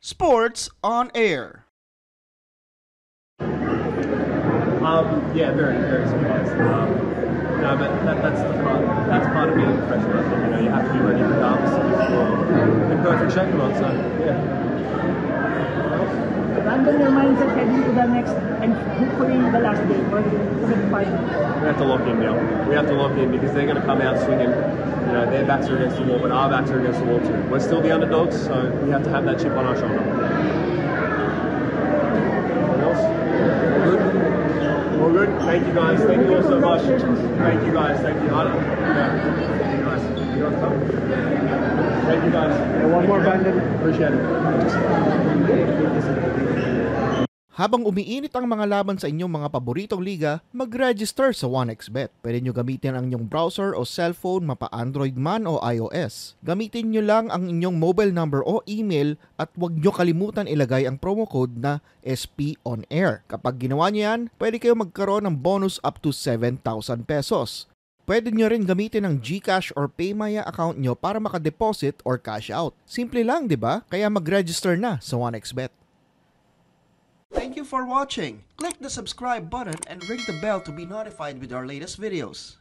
Sports on Air. Yeah, very, very surprised. No, but that's part of being a professional. I think you have to be ready regardless for the perfect shape or not. So yeah. Random your mindset heading to the next and hopefully the last game or the final. We have to lock in now. We have to lock in because they're going to come out swinging. Their backs are against the wall, but our backs are against the wall too. We're still the underdogs, so we have to have that chip on our shoulder. Anything else? All good? All good? Thank you guys. Thank you all so much. Thank you guys. Thank you. Thank you guys. Thank you guys. And one more, Brandon. Appreciate it. Habang umiinit ang mga laban sa inyong mga paboritong liga, mag-register sa 1xBet. Pwede nyo gamitin ang inyong browser o cellphone mapa Android man o iOS. Gamitin nyo lang ang inyong mobile number o email at huwag nyo kalimutan ilagay ang promo code na SPONAIR. Kapag ginawa nyo yan, pwede kayo magkaroon ng bonus up to 7,000 pesos. Pwede nyo rin gamitin ang GCash or PayMaya account nyo para makadeposit or cash out. Simple lang, di ba? Kaya mag-register na sa 1xBet. Thank you for watching. Click the subscribe button and ring the bell to be notified with our latest videos.